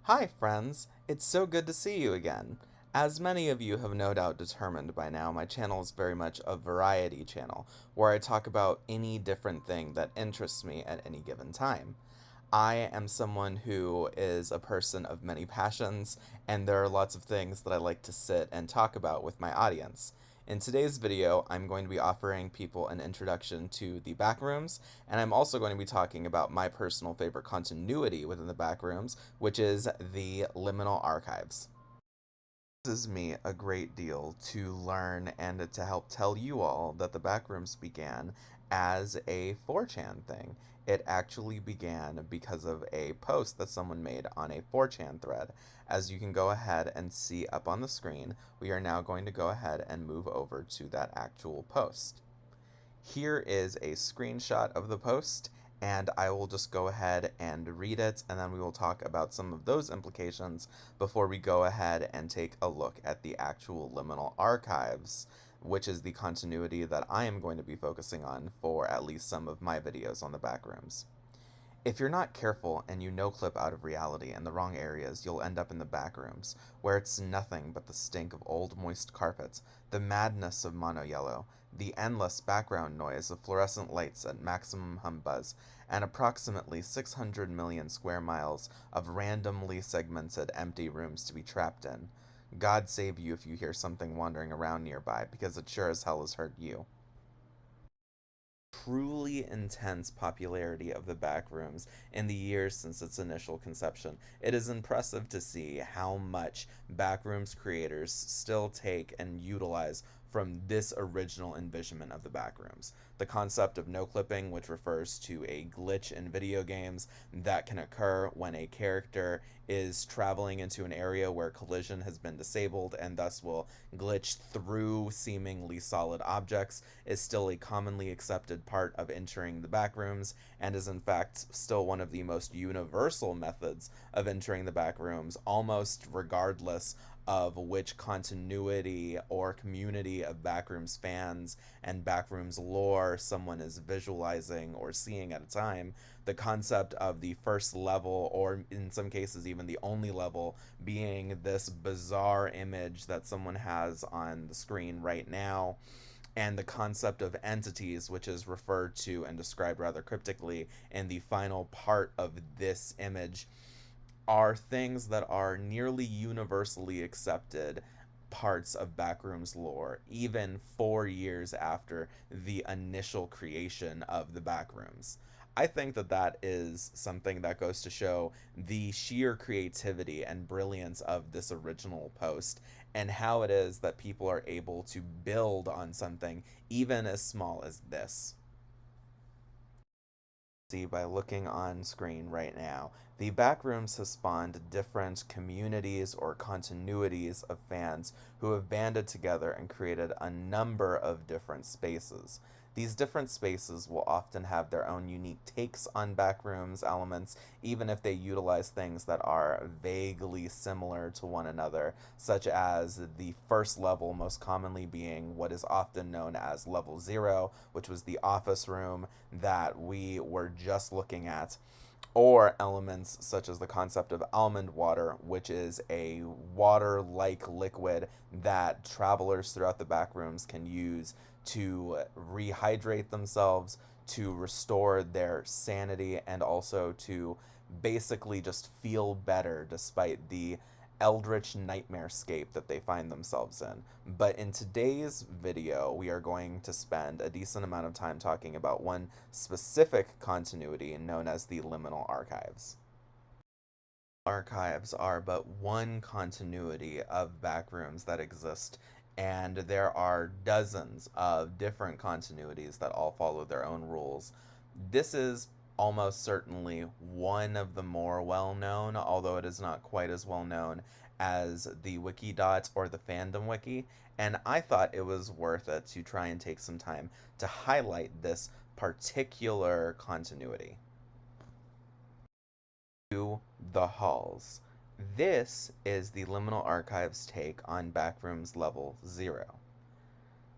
Hi, friends! It's so good to see you again. As many of you have no doubt determined by now, my channel is very much a variety channel, where I talk about any different thing that interests me at any given time. I am someone who is a person of many passions, and there are lots of things that I like to sit and talk about with my audience. In today's video, I'm going to be offering people an introduction to the Backrooms, and I'm also going to be talking about my personal favorite continuity within the Backrooms, which is the Liminal Archives. Is me a great deal to learn and to help tell you all that the Backrooms began as a 4chan thing. It actually began because of a post that someone made on a 4chan thread. As you can go ahead and see up on the screen, we are now going to go ahead and move over to that actual post. Here is a screenshot of the post, and I will just go ahead and read it, and then we will talk about some of those implications before we go ahead and take a look at the actual Liminal Archives, which is the continuity that I am going to be focusing on for at least some of my videos on the Backrooms. If you're not careful and you no-clip out of reality in the wrong areas, you'll end up in the Backrooms, where it's nothing but the stink of old moist carpets, the madness of mono yellow, the endless background noise of fluorescent lights at maximum hum buzz, and approximately 600 million square miles of randomly segmented empty rooms to be trapped in. God save you if you hear something wandering around nearby, because it sure as hell has hurt you. Truly intense popularity of the Backrooms in the years since its initial conception. It is impressive to see how much Backrooms creators still take and utilize from this original envisionment of the Backrooms. The concept of no clipping, which refers to a glitch in video games that can occur when a character is traveling into an area where collision has been disabled and thus will glitch through seemingly solid objects, is still a commonly accepted part of entering the Backrooms, and is in fact still one of the most universal methods of entering the Backrooms, almost regardless of which continuity or community of Backrooms fans and Backrooms lore someone is visualizing or seeing at a time. The concept of the first level, or in some cases even the only level, being this bizarre image that someone has on the screen right now, and the concept of entities, which is referred to and described rather cryptically in the final part of this image, are things that are nearly universally accepted parts of Backrooms lore, even 4 years after the initial creation of the Backrooms. I think that that is something that goes to show the sheer creativity and brilliance of this original post, and how it is that people are able to build on something even as small as this. See by looking on screen right now, the Backrooms has spawned different communities or continuities of fans who have banded together and created a number of different spaces. These different spaces will often have their own unique takes on Backrooms elements, even if they utilize things that are vaguely similar to one another, such as the first level most commonly being what is often known as Level 0, which was the office room that we were just looking at, or elements such as the concept of almond water, which is a water-like liquid that travelers throughout the Backrooms can use to rehydrate themselves, to restore their sanity, and also to basically just feel better despite the eldritch nightmarescape that they find themselves in. But in today's video, we are going to spend a decent amount of time talking about one specific continuity known as the Liminal Archives. Archives are but one continuity of Backrooms that exist, and there are dozens of different continuities that all follow their own rules. This is almost certainly one of the more well-known, although it is not quite as well-known as the Wikidot or the Fandom Wiki, and I thought it was worth it to try and take some time to highlight this particular continuity. To the halls. This is the Liminal Archives take on Backrooms Level 0.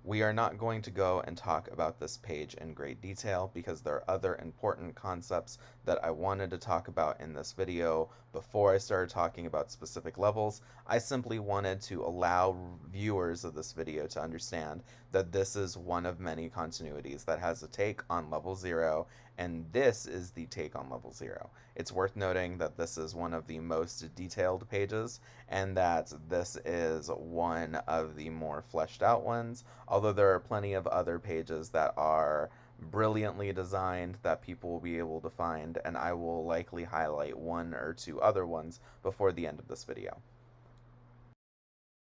We are not going to go and talk about this page in great detail because there are other important concepts that I wanted to talk about in this video before I started talking about specific levels. I simply wanted to allow viewers of this video to understand that this is one of many continuities that has a take on level 0, and this is the take on level 0. It's worth noting that this is one of the most detailed pages, and that this is one of the more fleshed out ones, although there are plenty of other pages that are brilliantly designed that people will be able to find, and I will likely highlight one or two other ones before the end of this video.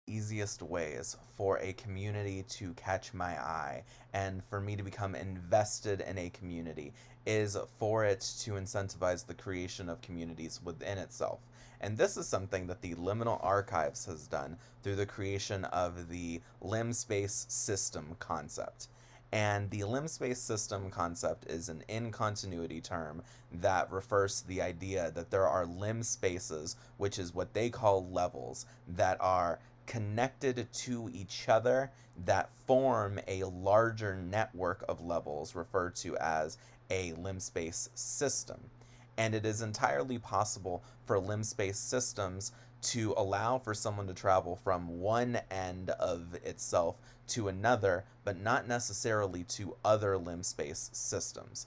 Easiest ways for a community to catch my eye and for me to become invested in a community is for it to incentivize the creation of communities within itself. And this is something that the Liminal Archives has done through the creation of the Limspace System concept. And the Limspace System concept is an in-continuity term that refers to the idea that there are lim spaces, which is what they call levels, that are connected to each other that form a larger network of levels referred to as a Limspace system. And it is entirely possible for Limspace systems to allow for someone to travel from one end of itself to another, but not necessarily to other Limspace systems.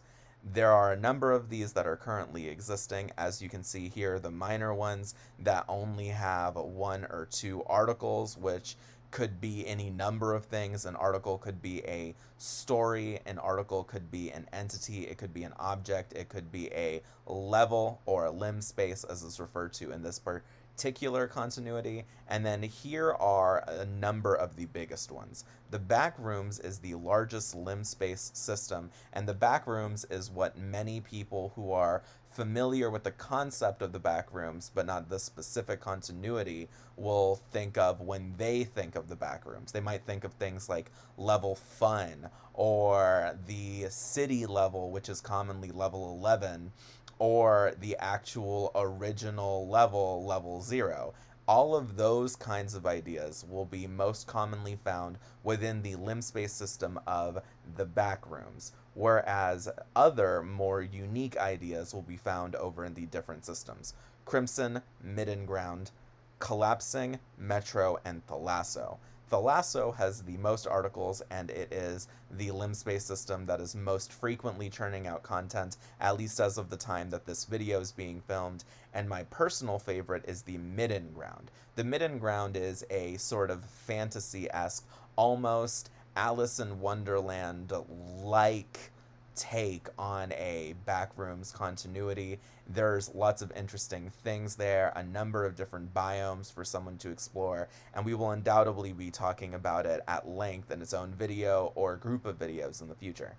There are a number of these that are currently existing. As you can see here, the minor ones that only have one or two articles, which could be any number of things. An article could be a story, an article could be an entity, it could be an object, it could be a level or a lim space, as is referred to in this particular continuity. And then here are a number of the biggest ones. The Backrooms is the largest Limspace system, and the Backrooms is what many people who are familiar with the concept of the Backrooms, but not the specific continuity, will think of when they think of the Backrooms. They might think of things like level fun, or the city level, which is commonly level 11, or the actual original level, level 0. All of those kinds of ideas will be most commonly found within the Limspace system of the Backrooms, whereas other, more unique ideas will be found over in the different systems: Crimson, Midden Ground, Collapsing, Metro, and Thalasso. Thalasso has the most articles, and it is the Limspace system that is most frequently churning out content, at least as of the time that this video is being filmed, and my personal favorite is the Midden Ground. The Midden Ground is a sort of fantasy-esque, almost Alice in Wonderland-like take on a Backrooms continuity. There's lots of interesting things there, a number of different biomes for someone to explore, and we will undoubtedly be talking about it at length in its own video or group of videos in the future.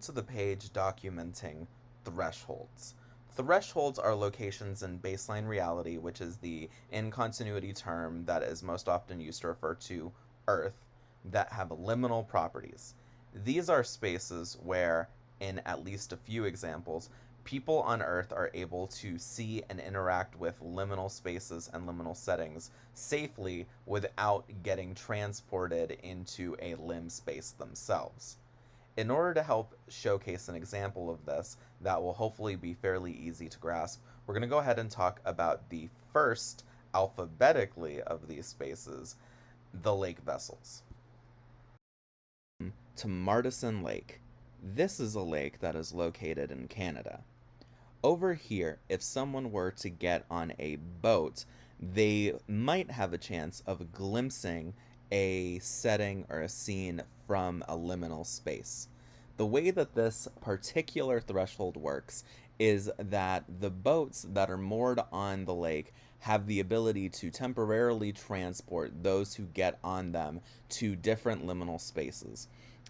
To the page documenting thresholds. Thresholds are locations in baseline reality, which is the in-continuity term that is most often used to refer to Earth, that have liminal properties. These are spaces where, in at least a few examples, people on Earth are able to see and interact with liminal spaces and liminal settings safely without getting transported into a lim space themselves. In order to help showcase an example of this that will hopefully be fairly easy to grasp, we're going to go ahead and talk about the first, alphabetically, of these spaces, the lake vessels. To Martison Lake. This is a lake that is located in Canada. Over here, if someone were to get on a boat, they might have a chance of glimpsing a setting or a scene from a liminal space. The way that this particular threshold works is that the boats that are moored on the lake have the ability to temporarily transport those who get on them to different liminal spaces.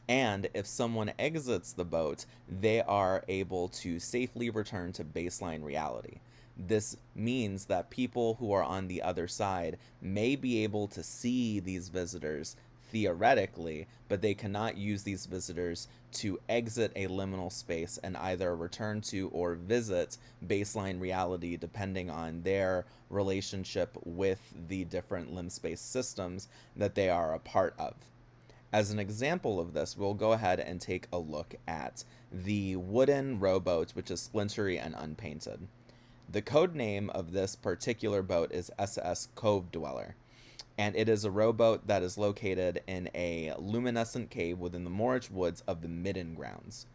And if someone exits the boat, they are able to safely return to baseline reality. This means that people who are on the other side may be able to see these visitors theoretically, but they cannot use these visitors to exit a liminal space and either return to or visit baseline reality depending on their relationship with the different Limspace systems that they are a part of. As an example of this, we'll go ahead and take a look at the wooden rowboat, which is splintery and unpainted. The code name of this particular boat is SS Cove Dweller, and it is a rowboat that is located in a luminescent cave within the moorage woods of the Midden Grounds.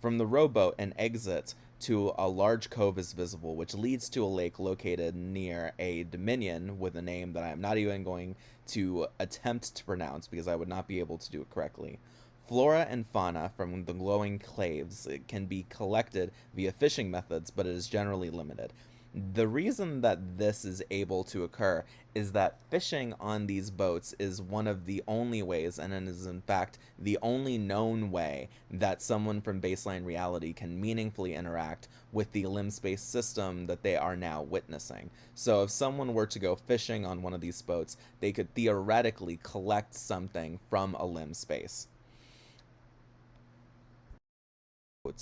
From the rowboat, an exit to a large cove is visible, which leads to a lake located near a dominion with a name that I am not even going to attempt to pronounce because I would not be able to do it correctly. Flora and fauna from the glowing caves can be collected via fishing methods, but it is generally limited. The reason that this is able to occur is that fishing on these boats is one of the only ways, and it is in fact the only known way, that someone from baseline reality can meaningfully interact with the Limspace system that they are now witnessing. So if someone were to go fishing on one of these boats, they could theoretically collect something from a Limspace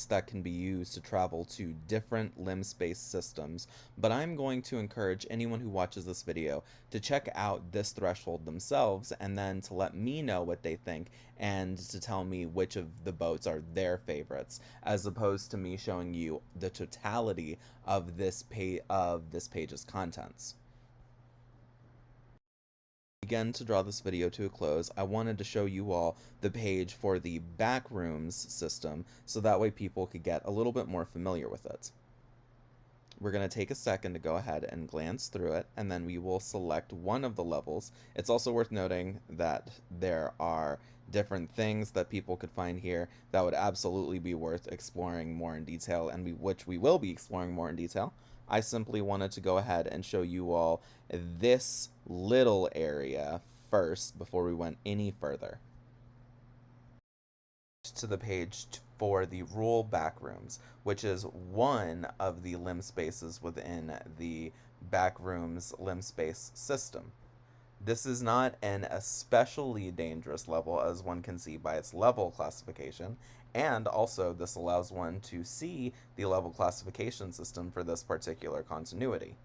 that can be used to travel to different Limspace systems, but I'm going to encourage anyone who watches this video to check out this threshold themselves and then to let me know what they think and to tell me which of the boats are their favorites, as opposed to me showing you the totality of this page's contents. Again, to draw this video to a close, I wanted to show you all the page for the Backrooms system so that way people could get a little bit more familiar with it. We're going to take a second to go ahead and glance through it, and then we will select one of the levels. It's also worth noting that there are different things that people could find here that would absolutely be worth exploring more in detail, and which we will be exploring more in detail. I simply wanted to go ahead and show you all this little area first before we went any further. To the page for the Rural Backrooms, which is one of the Limspaces within the Backrooms Limspace system. This is not an especially dangerous level, as one can see by its level classification, and also this allows one to see the level classification system for this particular continuity.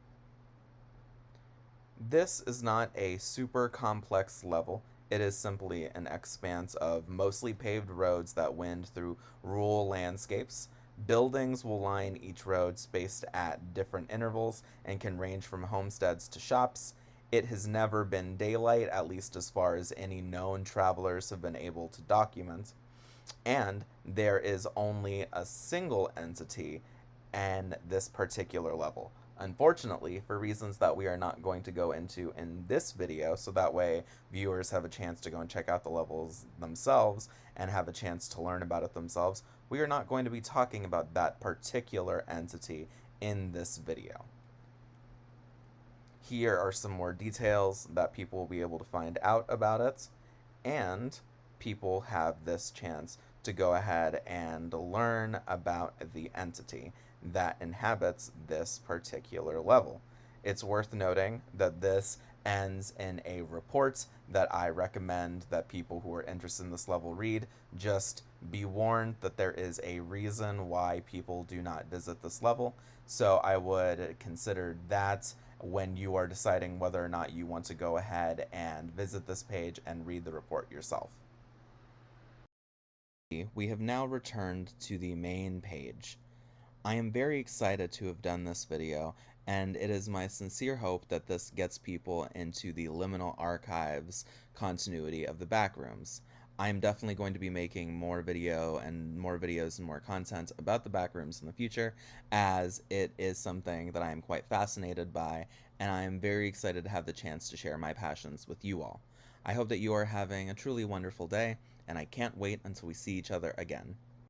This is not a super complex level. It is simply an expanse of mostly paved roads that wind through rural landscapes. Buildings will line each road spaced at different intervals and can range from homesteads to shops. It has never been daylight, at least as far as any known travelers have been able to document. And there is only a single entity in this particular level. Unfortunately, for reasons that we are not going to go into in this video, so that way viewers have a chance to go and check out the levels themselves and have a chance to learn about it themselves, we are not going to be talking about that particular entity in this video. Here are some more details that people will be able to find out about it, and people have this chance to go ahead and learn about the entity that inhabits this particular level. It's worth noting that this ends in a report that I recommend that people who are interested in this level read. Just be warned that there is a reason why people do not visit this level, so I would consider that when you are deciding whether or not you want to go ahead and visit this page and read the report yourself. We have now returned to the main page. I am very excited to have done this video, and it is my sincere hope that this gets people into the Liminal Archives continuity of the Backrooms. I'm definitely going to be making more videos and more content about the Backrooms in the future, as it is something that I am quite fascinated by, and I am very excited to have the chance to share my passions with you all. I hope that you are having a truly wonderful day, and I can't wait until we see each other again.